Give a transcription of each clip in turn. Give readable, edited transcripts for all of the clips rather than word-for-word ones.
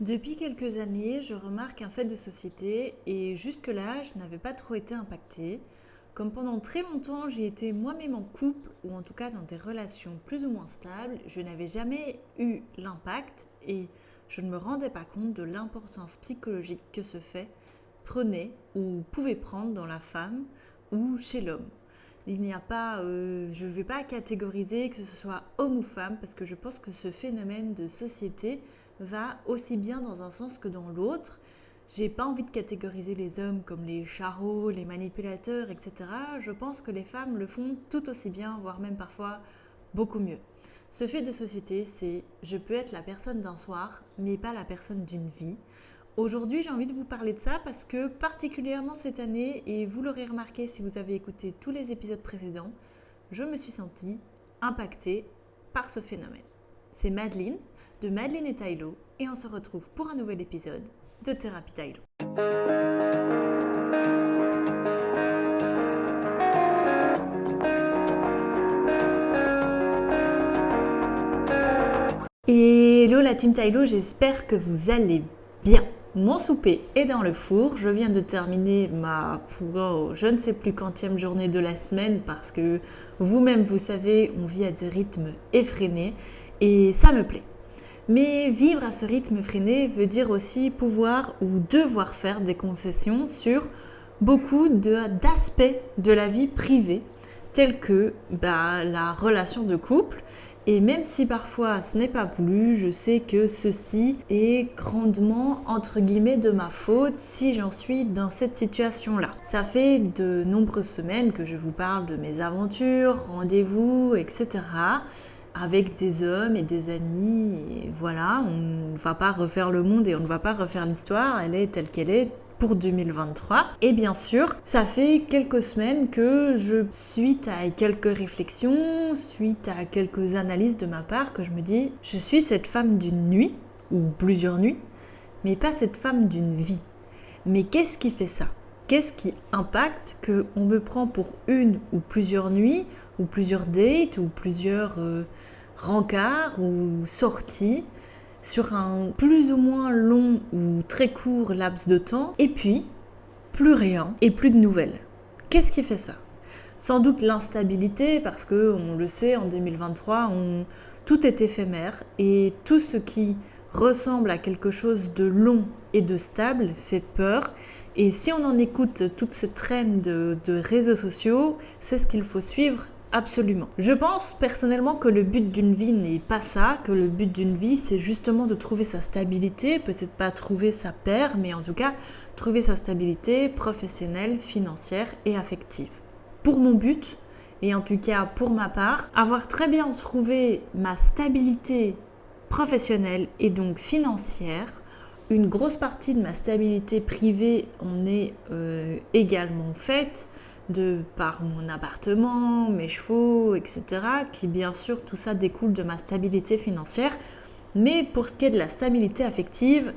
Depuis quelques années, je remarque un fait de société et jusque-là, je n'avais pas trop été impactée. Comme pendant très longtemps, j'ai été moi-même en couple ou en tout cas dans des relations plus ou moins stables, je n'avais jamais eu l'impact et je ne me rendais pas compte de l'importance psychologique que ce fait prenait ou pouvait prendre dans la femme ou chez l'homme. Il n'y a pas, je ne vais pas catégoriser que ce soit homme ou femme parce que je pense que ce phénomène de société va aussi bien dans un sens que dans l'autre. J'ai pas envie de catégoriser les hommes comme les charros, les manipulateurs, etc. Je pense que les femmes le font tout aussi bien, voire même parfois beaucoup mieux. Ce fait de société, c'est je peux être la personne d'un soir, mais pas la personne d'une vie. Aujourd'hui, j'ai envie de vous parler de ça parce que particulièrement cette année, et vous l'aurez remarqué si vous avez écouté tous les épisodes précédents, je me suis sentie impactée par ce phénomène. C'est Madeleine, de Madeleine et Tylo, et on se retrouve pour un nouvel épisode de Thérapie Tylo. Hello la team Tylo, j'espère que vous allez bien. Mon souper est dans le four, je viens de terminer ma je ne sais plus quantième journée de la semaine parce que vous-même vous savez, on vit à des rythmes effrénés et ça me plaît. Mais vivre à ce rythme effréné veut dire aussi pouvoir ou devoir faire des concessions sur beaucoup d'aspects de la vie privée tels que la relation de couple. Et même si parfois ce n'est pas voulu, je sais que ceci est grandement, entre guillemets, de ma faute si j'en suis dans cette situation-là. Ça fait de nombreuses semaines que je vous parle de mes aventures, rendez-vous, etc. avec des hommes et des amis. Et voilà, on ne va pas refaire le monde et on ne va pas refaire l'histoire, elle est telle qu'elle est pour 2023. Et bien sûr, ça fait quelques semaines que suite à quelques réflexions, suite à quelques analyses de ma part, que je me dis, je suis cette femme d'une nuit, ou plusieurs nuits, mais pas cette femme d'une vie. Mais qu'est-ce qui fait ça ? Qu'est-ce qui impacte qu'on me prend pour une ou plusieurs nuits, ou plusieurs dates, ou plusieurs rencarts, ou sorties, sur un plus ou moins long ou très court laps de temps, et puis plus rien et plus de nouvelles. Qu'est-ce qui fait ça ? Sans doute l'instabilité, parce que on le sait, en 2023, tout est éphémère et tout ce qui ressemble à quelque chose de long et de stable fait peur. Et si on en écoute toute cette traîne de réseaux sociaux, c'est ce qu'il faut suivre. Absolument. Je pense personnellement que le but d'une vie n'est pas ça, que le but d'une vie c'est justement de trouver sa stabilité, peut-être pas trouver sa paire, mais en tout cas trouver sa stabilité professionnelle, financière et affective. Pour mon but, et en tout cas pour ma part, avoir très bien trouvé ma stabilité professionnelle et donc financière, une grosse partie de ma stabilité privée en est également faite, par mon appartement, mes chevaux, etc. Puis bien sûr, tout ça découle de ma stabilité financière. Mais pour ce qui est de la stabilité affective,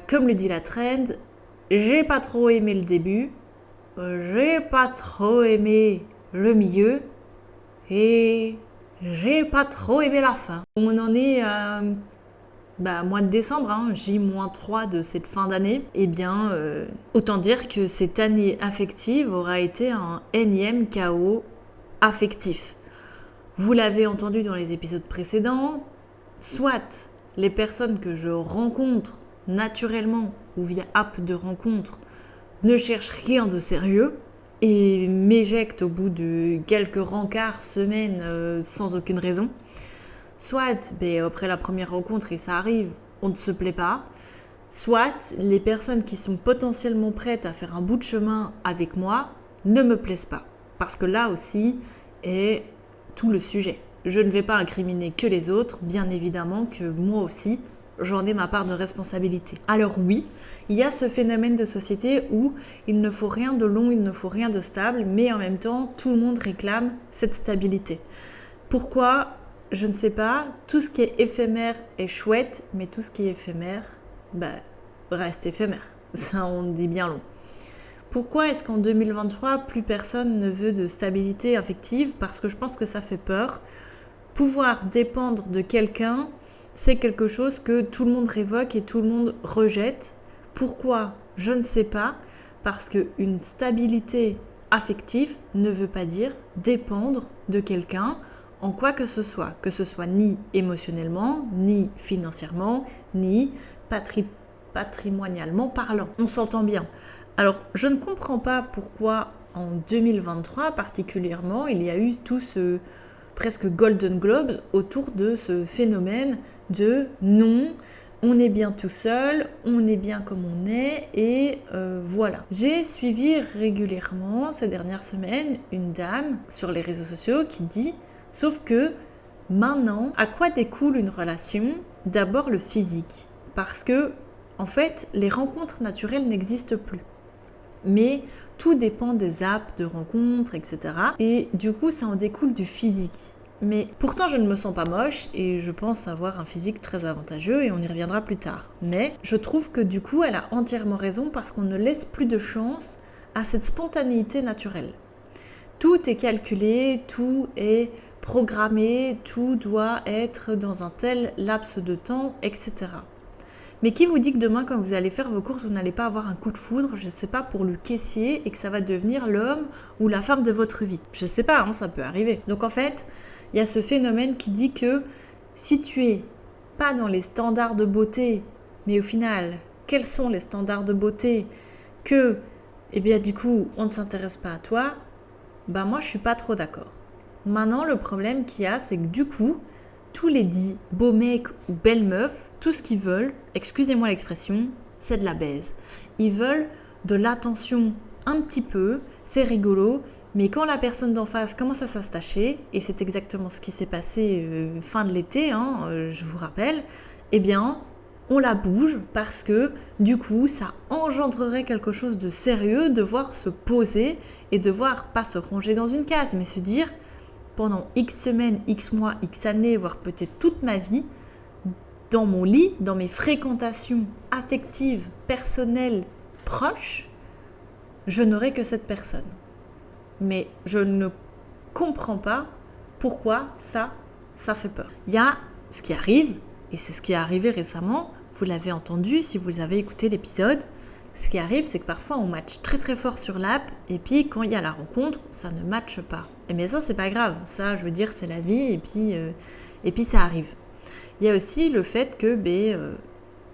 comme le dit la trend, j'ai pas trop aimé le début, j'ai pas trop aimé le milieu et j'ai pas trop aimé la fin. On en est mois de décembre, J-3 de cette fin d'année, autant dire que cette année affective aura été un énième chaos affectif. Vous l'avez entendu dans les épisodes précédents, soit les personnes que je rencontre naturellement ou via app de rencontre ne cherchent rien de sérieux et m'éjectent au bout de quelques rencarts, semaines, sans aucune raison. Soit, après la première rencontre, et ça arrive, on ne se plaît pas. Soit, les personnes qui sont potentiellement prêtes à faire un bout de chemin avec moi ne me plaisent pas. Parce que là aussi est tout le sujet. Je ne vais pas incriminer que les autres, bien évidemment que moi aussi, j'en ai ma part de responsabilité. Alors oui, il y a ce phénomène de société où il ne faut rien de long, il ne faut rien de stable, mais en même temps, tout le monde réclame cette stabilité. Pourquoi ? Je ne sais pas, tout ce qui est éphémère est chouette, mais tout ce qui est éphémère, reste éphémère. Ça, on dit bien long. Pourquoi est-ce qu'en 2023, plus personne ne veut de stabilité affective ? Parce que je pense que ça fait peur. Pouvoir dépendre de quelqu'un c'est quelque chose que tout le monde révoque et tout le monde rejette. Pourquoi ? Je ne sais pas, parce qu'une stabilité affective ne veut pas dire dépendre de quelqu'un en quoi que ce soit ni émotionnellement, ni financièrement, ni patrimonialement parlant. On s'entend bien. Alors, je ne comprends pas pourquoi en 2023 particulièrement, il y a eu tout ce presque Golden Globes autour de ce phénomène de non, on est bien tout seul, on est bien comme on est et voilà. J'ai suivi régulièrement ces dernières semaines une dame sur les réseaux sociaux qui dit « Sauf que maintenant, à quoi découle une relation ? D'abord le physique. Parce que, en fait, les rencontres naturelles n'existent plus. Mais tout dépend des apps de rencontres, etc. Et du coup, ça en découle du physique. Mais pourtant, je ne me sens pas moche et je pense avoir un physique très avantageux et on y reviendra plus tard. Mais je trouve que du coup, elle a entièrement raison parce qu'on ne laisse plus de chance à cette spontanéité naturelle. Tout est calculé, tout est programmé, tout doit être dans un tel laps de temps, etc. Mais qui vous dit que demain, quand vous allez faire vos courses, vous n'allez pas avoir un coup de foudre, je ne sais pas, pour le caissier et que ça va devenir l'homme ou la femme de votre vie. Je ne sais pas, ça peut arriver. Donc en fait, il y a ce phénomène qui dit que si tu es pas dans les standards de beauté, mais au final, quels sont les standards de beauté que, du coup, on ne s'intéresse pas à toi, moi, je suis pas trop d'accord. Maintenant, le problème qu'il y a, c'est que du coup, tous les dits beaux mecs ou belles meufs, tout ce qu'ils veulent, excusez-moi l'expression, c'est de la baise. Ils veulent de l'attention un petit peu, c'est rigolo, mais quand la personne d'en face commence à s'attacher, et c'est exactement ce qui s'est passé fin de l'été, je vous rappelle, on la bouge parce que du coup, ça engendrerait quelque chose de sérieux, devoir se poser et devoir pas se ranger dans une case, mais se dire pendant X semaines, X mois, X années, voire peut-être toute ma vie, dans mon lit, dans mes fréquentations affectives, personnelles, proches, je n'aurai que cette personne. Mais je ne comprends pas pourquoi ça fait peur. Il y a ce qui arrive, et c'est ce qui est arrivé récemment, vous l'avez entendu si vous avez écouté l'épisode, ce qui arrive, c'est que parfois on matche très très fort sur l'app et puis quand il y a la rencontre, ça ne matche pas. Mais ça, c'est pas grave. Ça, je veux dire, c'est la vie et puis ça arrive. Il y a aussi le fait que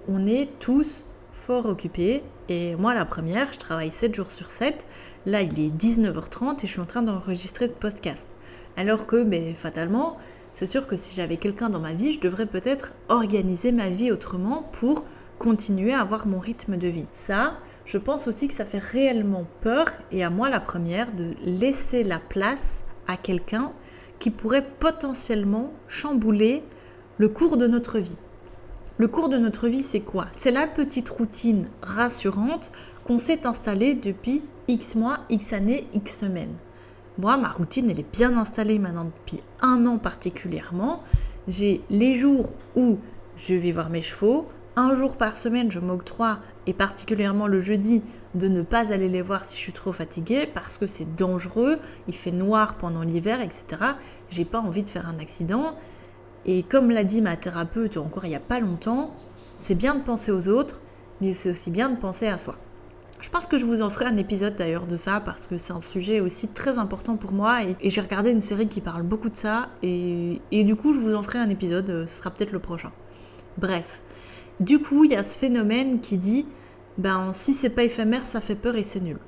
on est tous fort occupés et moi, la première, je travaille 7 jours sur 7. Là, il est 19h30 et je suis en train d'enregistrer ce podcast. Alors que, fatalement, c'est sûr que si j'avais quelqu'un dans ma vie, je devrais peut-être organiser ma vie autrement pour continuer à avoir mon rythme de vie. Ça, je pense aussi que ça fait réellement peur, et à moi la première, de laisser la place à quelqu'un qui pourrait potentiellement chambouler le cours de notre vie. Le cours de notre vie, c'est quoi ? C'est la petite routine rassurante qu'on s'est installée depuis X mois, X années, X semaines. Moi, ma routine, elle est bien installée maintenant depuis 1 an particulièrement. J'ai les jours où je vais voir mes chevaux. 1 jour par semaine, je m'octroie, et particulièrement le jeudi, de ne pas aller les voir si je suis trop fatiguée parce que c'est dangereux, il fait noir pendant l'hiver, etc. J'ai pas envie de faire un accident. Et comme l'a dit ma thérapeute encore il n'y a pas longtemps, c'est bien de penser aux autres, mais c'est aussi bien de penser à soi. Je pense que je vous en ferai un épisode d'ailleurs de ça parce que c'est un sujet aussi très important pour moi et j'ai regardé une série qui parle beaucoup de ça et du coup je vous en ferai un épisode, ce sera peut-être le prochain. Bref. Du coup, il y a ce phénomène qui dit si c'est pas éphémère, ça fait peur et c'est nul.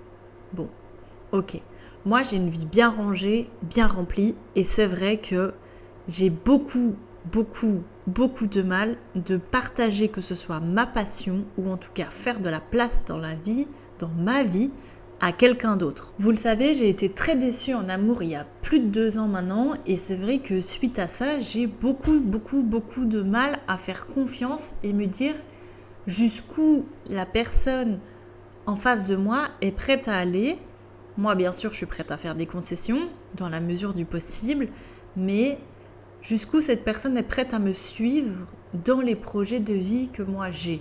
Bon, ok. Moi, j'ai une vie bien rangée, bien remplie, et c'est vrai que j'ai beaucoup de mal de partager que ce soit ma passion ou en tout cas faire de la place dans ma vie, à quelqu'un d'autre. Vous le savez, j'ai été très déçue en amour il y a plus de 2 ans maintenant et c'est vrai que suite à ça, j'ai beaucoup de mal à faire confiance et me dire jusqu'où la personne en face de moi est prête à aller. Moi, bien sûr, je suis prête à faire des concessions dans la mesure du possible, mais jusqu'où cette personne est prête à me suivre dans les projets de vie que moi j'ai.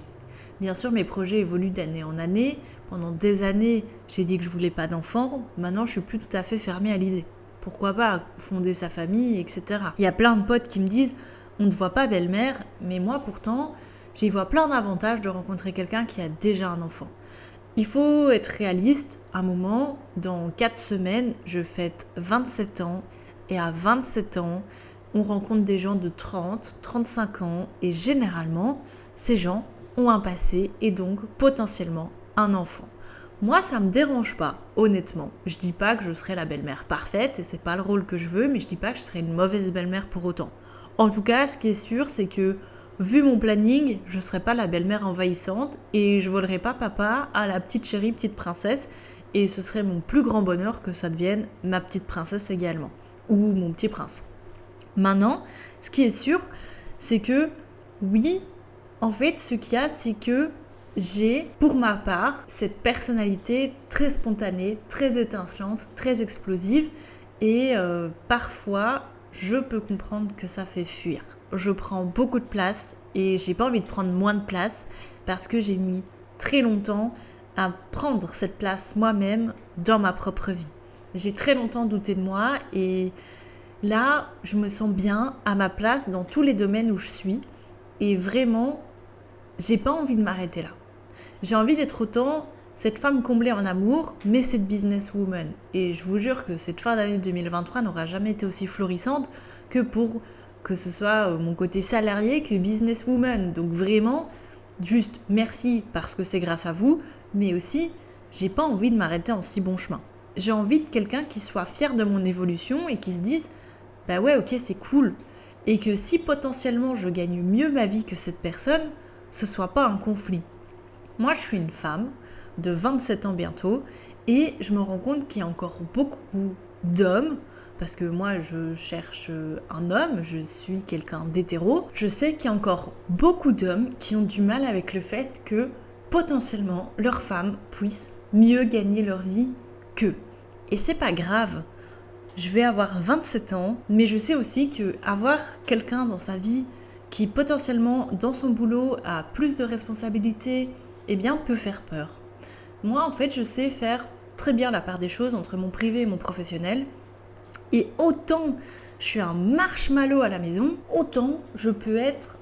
Bien sûr, mes projets évoluent d'année en année. Pendant des années, j'ai dit que je voulais pas d'enfants. Maintenant, je suis plus tout à fait fermée à l'idée. Pourquoi pas fonder sa famille, etc. Il y a plein de potes qui me disent « on ne voit pas belle-mère, mais moi pourtant, j'y vois plein d'avantages de rencontrer quelqu'un qui a déjà un enfant. Il faut être réaliste, un moment, dans 4 semaines, je fête 27 ans, et à 27 ans, on rencontre des gens de 30, 35 ans, et généralement, ces gens ont un passé et donc potentiellement un enfant. Moi, ça me dérange pas, honnêtement. Je dis pas que je serai la belle-mère parfaite, et c'est pas le rôle que je veux, mais je dis pas que je serai une mauvaise belle-mère pour autant. En tout cas, ce qui est sûr, c'est que vu mon planning, je serai pas la belle-mère envahissante et je volerai pas papa à la petite chérie, petite princesse, et ce serait mon plus grand bonheur que ça devienne ma petite princesse également, ou mon petit prince. Maintenant, ce qui est sûr, c'est que oui, en fait, ce qu'il y a, c'est que j'ai, pour ma part, cette personnalité très spontanée, très étincelante, très explosive, et parfois, je peux comprendre que ça fait fuir. Je prends beaucoup de place et j'ai pas envie de prendre moins de place parce que j'ai mis très longtemps à prendre cette place moi-même dans ma propre vie. J'ai très longtemps douté de moi et là, je me sens bien à ma place dans tous les domaines où je suis et vraiment, j'ai pas envie de m'arrêter là. J'ai envie d'être autant cette femme comblée en amour, mais cette businesswoman. Et je vous jure que cette fin d'année 2023 n'aura jamais été aussi florissante que ce soit mon côté salarié que businesswoman. Donc vraiment, juste merci parce que c'est grâce à vous, mais aussi, j'ai pas envie de m'arrêter en si bon chemin. J'ai envie de quelqu'un qui soit fier de mon évolution et qui se dise « Bah ouais, ok, c'est cool ». Et que si potentiellement je gagne mieux ma vie que cette personne, ce soit pas un conflit. Moi, je suis une femme de 27 ans bientôt et je me rends compte qu'il y a encore beaucoup d'hommes, parce que moi je cherche un homme, je suis quelqu'un d'hétéro, je sais qu'il y a encore beaucoup d'hommes qui ont du mal avec le fait que potentiellement leurs femmes puissent mieux gagner leur vie qu'eux. Et c'est pas grave, je vais avoir 27 ans, mais je sais aussi qu'avoir quelqu'un dans sa vie qui potentiellement dans son boulot a plus de responsabilités, eh bien peut faire peur. Moi, en fait, je sais faire très bien la part des choses entre mon privé et mon professionnel. Et autant je suis un marshmallow à la maison, autant je peux être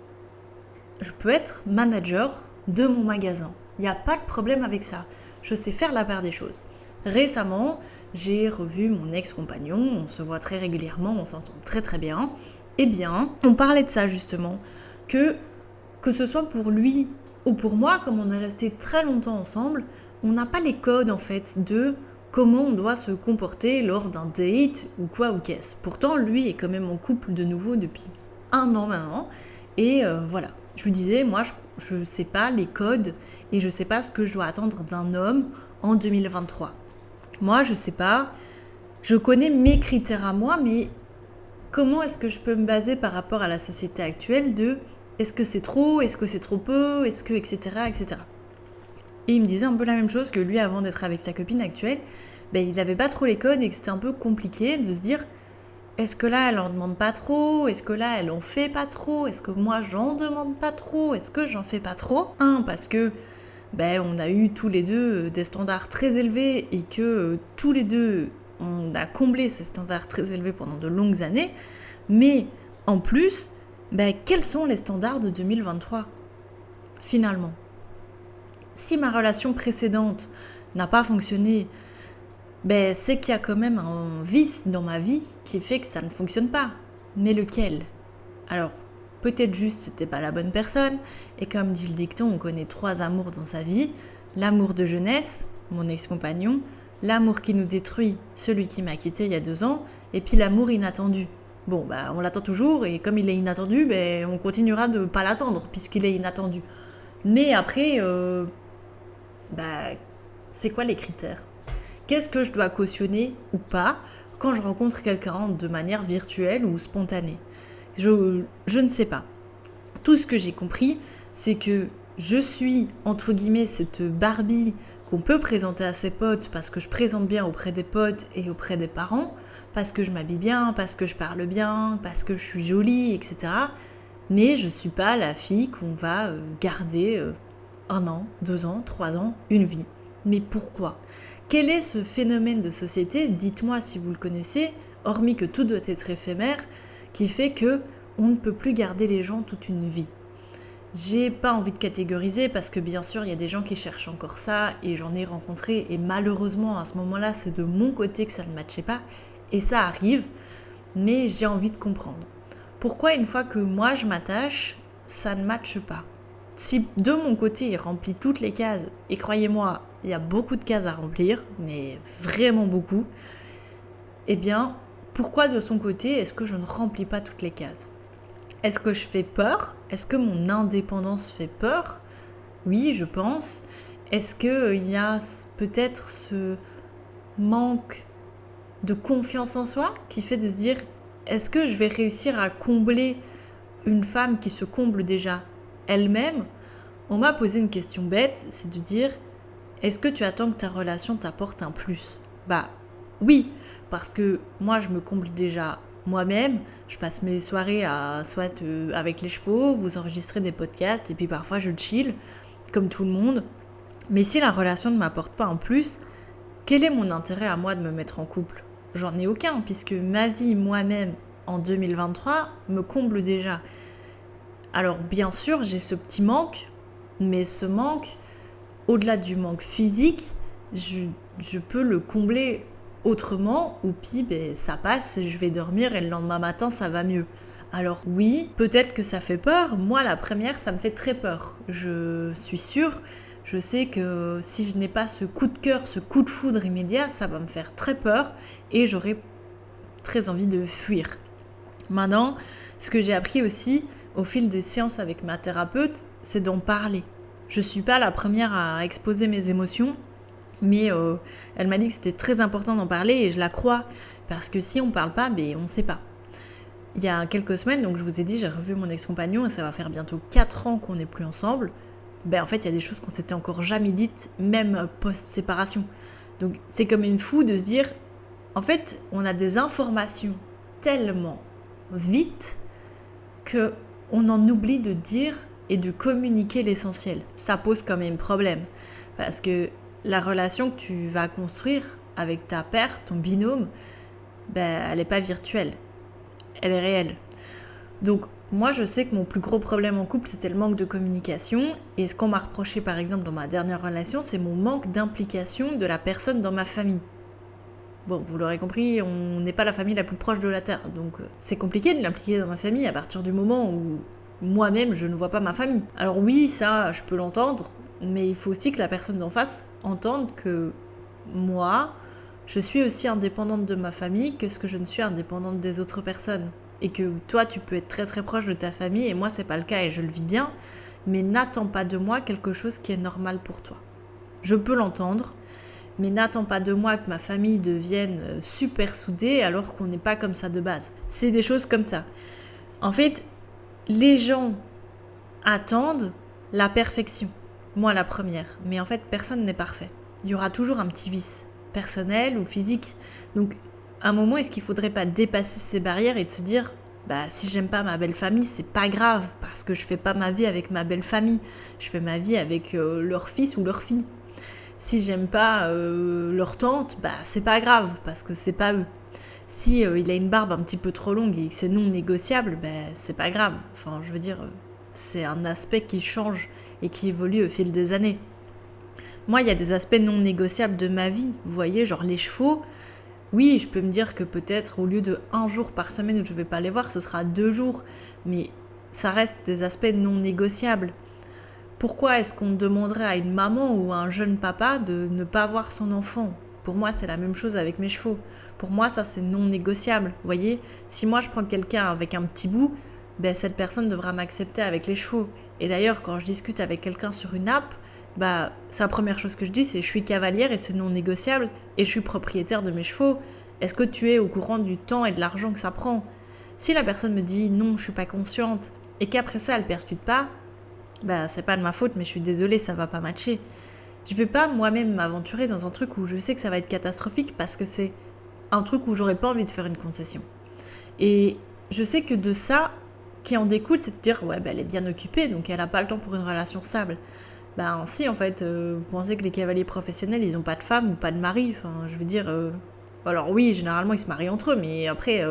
manager de mon magasin. Il n'y a pas de problème avec ça. Je sais faire la part des choses. Récemment, j'ai revu mon ex-compagnon, on se voit très régulièrement, on s'entend très très bien. Eh bien, on parlait de ça justement, que ce soit pour lui ou pour moi, comme on est resté très longtemps ensemble, on n'a pas les codes en fait de comment on doit se comporter lors d'un date ou quoi ou qu'est-ce. Pourtant, lui est quand même en couple de nouveau depuis 1 an maintenant. Et voilà, je lui disais, moi je sais pas les codes et je sais pas ce que je dois attendre d'un homme en 2023. Moi je sais pas, je connais mes critères à moi, mais comment est-ce que je peux me baser par rapport à la société actuelle de est-ce que c'est trop, est-ce que c'est trop peu, est-ce que, etc., etc. Et il me disait un peu la même chose que lui avant d'être avec sa copine actuelle. Il n'avait pas trop les codes et que c'était un peu compliqué de se dire est-ce que là elle en demande pas trop, est-ce que là elle en fait pas trop, est-ce que moi j'en demande pas trop, est-ce que j'en fais pas trop. Parce que on a eu tous les deux des standards très élevés et que tous les deux on a comblé ces standards très élevés pendant de longues années. Mais en plus, quels sont les standards de 2023 finalement? Si ma relation précédente n'a pas fonctionné, c'est qu'il y a quand même un vice dans ma vie qui fait que ça ne fonctionne pas. Mais lequel? Alors, peut-être juste c'était pas la bonne personne, et comme dit le dicton, on connaît 3 amours dans sa vie. L'amour de jeunesse, mon ex-compagnon, l'amour qui nous détruit, celui qui m'a quitté il y a 2 ans, et puis l'amour inattendu. On l'attend toujours, et comme il est inattendu, on continuera de pas l'attendre, puisqu'il est inattendu. Mais après, c'est quoi les critères? Qu'est-ce que je dois cautionner ou pas quand je rencontre quelqu'un de manière virtuelle ou spontanée? Je ne sais pas. Tout ce que j'ai compris, c'est que je suis, entre guillemets, cette Barbie qu'on peut présenter à ses potes parce que je présente bien auprès des potes et auprès des parents, parce que je m'habille bien, parce que je parle bien, parce que je suis jolie, etc. Mais je ne suis pas la fille qu'on va garder 1 an, 2 ans, 3 ans, une vie. Mais pourquoi? Quel est ce phénomène de société, dites-moi si vous le connaissez, hormis que tout doit être éphémère, qui fait que on ne peut plus garder les gens toute une vie. J'ai pas envie de catégoriser parce que bien sûr il y a des gens qui cherchent encore ça et j'en ai rencontré et malheureusement à ce moment-là c'est de mon côté que ça ne matchait pas et ça arrive, mais j'ai envie de comprendre. Pourquoi une fois que moi je m'attache, ça ne matche pas? Si de mon côté il remplit toutes les cases, et croyez-moi, il y a beaucoup de cases à remplir, mais vraiment beaucoup, eh bien pourquoi de son côté est-ce que je ne remplis pas toutes les cases? Est-ce que je fais peur? Est-ce que mon indépendance fait peur? Oui, je pense. Est-ce qu'il y a peut-être ce manque de confiance en soi qui fait de se dire est-ce que je vais réussir à combler une femme qui se comble déjà elle-même? On m'a posé une question bête, c'est de dire est-ce que tu attends que ta relation t'apporte un plus? Bah oui, parce que moi je me comble déjà moi-même, je passe mes soirées à soit avec les chevaux, vous enregistrer des podcasts et puis parfois je chill comme tout le monde. Mais si la relation ne m'apporte pas un plus, quel est mon intérêt à moi de me mettre en couple? J'en ai aucun puisque ma vie moi-même en 2023 me comble déjà. Alors bien sûr j'ai ce petit manque, mais ce manque, au-delà du manque physique, je peux le combler autrement, ou puis ça passe, je vais dormir et le lendemain matin ça va mieux. Alors oui, peut-être que ça fait peur, moi la première ça me fait très peur. Je suis sûre, je sais que si je n'ai pas ce coup de cœur, ce coup de foudre immédiat, ça va me faire très peur et j'aurai très envie de fuir. Maintenant, ce que j'ai appris aussi au fil des séances avec ma thérapeute, c'est d'en parler. Je suis pas la première à exposer mes émotions, mais elle m'a dit que c'était très important d'en parler et je la crois parce que si on parle pas, on ne sait pas. Il y a quelques semaines, donc je vous ai dit, j'ai revu mon ex-compagnon et ça va faire bientôt 4 ans qu'on n'est plus ensemble. En fait, il y a des choses qu'on s'était encore jamais dites, même post-séparation. Donc c'est comme une fou de se dire, en fait, on a des informations tellement vite qu'on en oublie de dire et de communiquer l'essentiel. Ça pose quand même problème parce que la relation que tu vas construire avec ta paire, ton binôme, elle n'est pas virtuelle, elle est réelle. Donc moi je sais que mon plus gros problème en couple c'était le manque de communication et ce qu'on m'a reproché par exemple dans ma dernière relation c'est mon manque d'implication de la personne dans ma famille. Bon, vous l'aurez compris, on n'est pas la famille la plus proche de la Terre, donc c'est compliqué de l'impliquer dans ma famille à partir du moment où moi-même je ne vois pas ma famille. Alors oui, ça je peux l'entendre, mais il faut aussi que la personne d'en face entende que moi, je suis aussi indépendante de ma famille que ce que je ne suis indépendante des autres personnes. Et que toi, tu peux être très très proche de ta famille et moi, c'est pas le cas et je le vis bien, mais n'attends pas de moi quelque chose qui est normal pour toi. Je peux l'entendre, mais n'attends pas de moi que ma famille devienne super soudée alors qu'on n'est pas comme ça de base. C'est des choses comme ça. En fait, les gens attendent la perfection. Moi, la première. Mais en fait, personne n'est parfait. Il y aura toujours un petit vice, personnel ou physique. Donc, à un moment, est-ce qu'il ne faudrait pas dépasser ces barrières et de se dire si j'aime pas ma belle famille, c'est pas grave, parce que je fais pas ma vie avec ma belle famille. Je fais ma vie avec leur fils ou leur fille. Si j'aime pas leur tante, c'est pas grave, parce que c'est pas eux. Si il a une barbe un petit peu trop longue et que c'est non négociable, c'est pas grave. Enfin, je veux dire, c'est un aspect qui change et qui évolue au fil des années. Moi, il y a des aspects non négociables de ma vie. Vous voyez, genre les chevaux. Oui, je peux me dire que peut-être au lieu de 1 jour par semaine où je vais pas les voir, ce sera 2 jours. Mais ça reste des aspects non négociables. Pourquoi est-ce qu'on demanderait à une maman ou à un jeune papa de ne pas voir son enfant ? Pour moi, c'est la même chose avec mes chevaux. Pour moi, ça, c'est non négociable. Vous voyez, si moi, je prends quelqu'un avec un petit bout, cette personne devra m'accepter avec les chevaux. Et d'ailleurs, quand je discute avec quelqu'un sur une app, c'est la première chose que je dis, c'est je suis cavalière et c'est non négociable et je suis propriétaire de mes chevaux. Est-ce que tu es au courant du temps et de l'argent que ça prend ? Si la personne me dit non, je suis pas consciente et qu'après ça, elle percute pas, c'est pas de ma faute, mais je suis désolée, ça va pas matcher. Je vais pas moi-même m'aventurer dans un truc où je sais que ça va être catastrophique parce que c'est un truc où j'aurais pas envie de faire une concession. Et je sais que de ça, qui en découle, c'est de dire elle est bien occupée, donc elle a pas le temps pour une relation stable. Si, en fait, vous pensez que les cavaliers professionnels, ils ont pas de femme ou pas de mari, enfin, je veux dire... alors oui, généralement, ils se marient entre eux, mais après,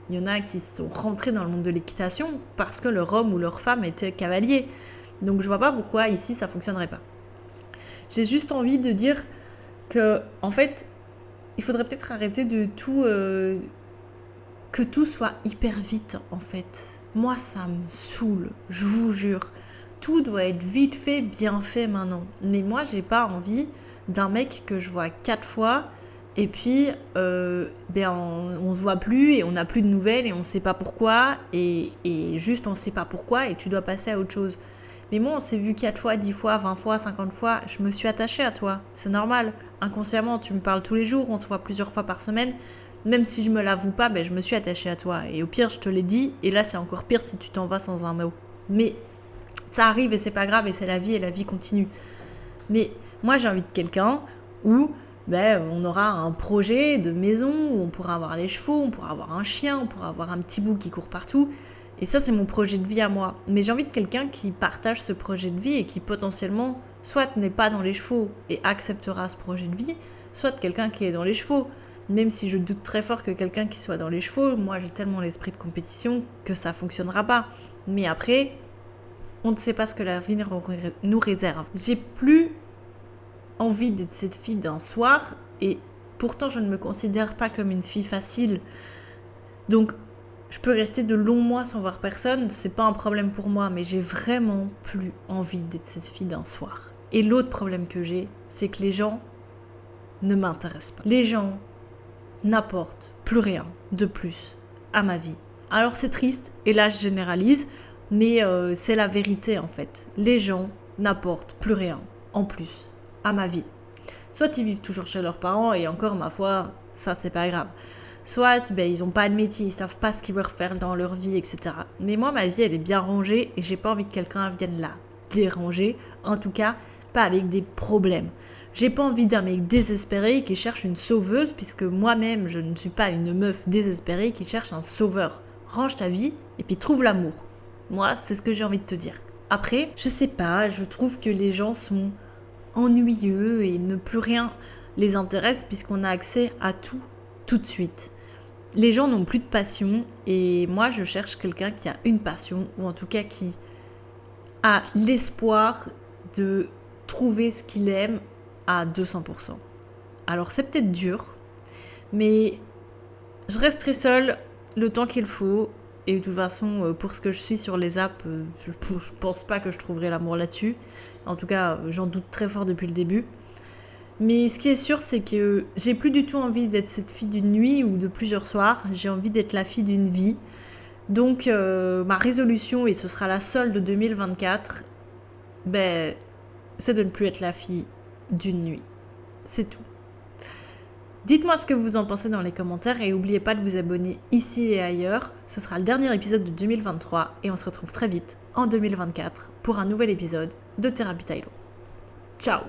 Il y en a qui sont rentrés dans le monde de l'équitation parce que leur homme ou leur femme était cavalier. Donc je vois pas pourquoi ici ça fonctionnerait pas. J'ai juste envie de dire que, en fait, il faudrait peut-être arrêter de tout... que tout soit hyper vite, en fait. Moi, ça me saoule, je vous jure. Tout doit être vite fait, bien fait maintenant. Mais moi, j'ai pas envie d'un mec que je vois 4 fois et puis on se voit plus et on n'a plus de nouvelles et on sait pas pourquoi et juste on sait pas pourquoi et tu dois passer à autre chose. Mais moi, on s'est vu 4 fois, 10 fois, 20 fois, 50 fois, je me suis attachée à toi. C'est normal. Inconsciemment, tu me parles tous les jours, on se voit plusieurs fois par semaine. Même si je me l'avoue pas, je me suis attachée à toi. Et au pire, je te l'ai dit, et là, c'est encore pire si tu t'en vas sans un mot. Mais ça arrive et c'est pas grave, et c'est la vie, et la vie continue. Mais moi, j'ai envie de quelqu'un où on aura un projet de maison, où on pourra avoir les chevaux, on pourra avoir un chien, on pourra avoir un petit bout qui court partout. Et ça, c'est mon projet de vie à moi. Mais j'ai envie de quelqu'un qui partage ce projet de vie et qui potentiellement, soit n'est pas dans les chevaux et acceptera ce projet de vie, soit quelqu'un qui est dans les chevaux. Même si je doute très fort que quelqu'un qui soit dans les chevaux, moi j'ai tellement l'esprit de compétition que ça fonctionnera pas. Mais après, on ne sait pas ce que l'avenir nous réserve. J'ai plus envie d'être cette fille d'un soir et pourtant je ne me considère pas comme une fille facile. Donc je peux rester de longs mois sans voir personne, c'est pas un problème pour moi, mais j'ai vraiment plus envie d'être cette fille d'un soir. Et l'autre problème que j'ai, c'est que les gens ne m'intéressent pas. Les gens n'apporte plus rien de plus à ma vie. Alors c'est triste, et là je généralise, mais c'est la vérité en fait. Les gens n'apportent plus rien en plus à ma vie. Soit ils vivent toujours chez leurs parents, et encore ma foi, ça c'est pas grave. Soit ils ont pas de métier, ils savent pas ce qu'ils veulent faire dans leur vie, etc. Mais moi ma vie elle est bien rangée, et j'ai pas envie que quelqu'un vienne la déranger, en tout cas pas avec des problèmes. J'ai pas envie d'un mec désespéré qui cherche une sauveuse, puisque moi-même, je ne suis pas une meuf désespérée qui cherche un sauveur. Range ta vie et puis trouve l'amour. Moi, c'est ce que j'ai envie de te dire. Après, je sais pas, je trouve que les gens sont ennuyeux et ne plus rien les intéresse puisqu'on a accès à tout de suite. Les gens n'ont plus de passion et moi, je cherche quelqu'un qui a une passion, ou en tout cas qui a l'espoir de trouver ce qu'il aime à 200%. Alors c'est peut-être dur, mais je resterai seule le temps qu'il faut, et de toute façon pour ce que je suis sur les apps, je pense pas que je trouverai l'amour là-dessus. En tout cas, j'en doute très fort depuis le début. Mais ce qui est sûr, c'est que j'ai plus du tout envie d'être cette fille d'une nuit ou de plusieurs soirs, j'ai envie d'être la fille d'une vie. Donc ma résolution, et ce sera la seule de 2024, c'est de ne plus être la fille d'une nuit. C'est tout. Dites-moi ce que vous en pensez dans les commentaires et n'oubliez pas de vous abonner ici et ailleurs. Ce sera le dernier épisode de 2023 et on se retrouve très vite en 2024 pour un nouvel épisode de Thérapie Tailo. Ciao!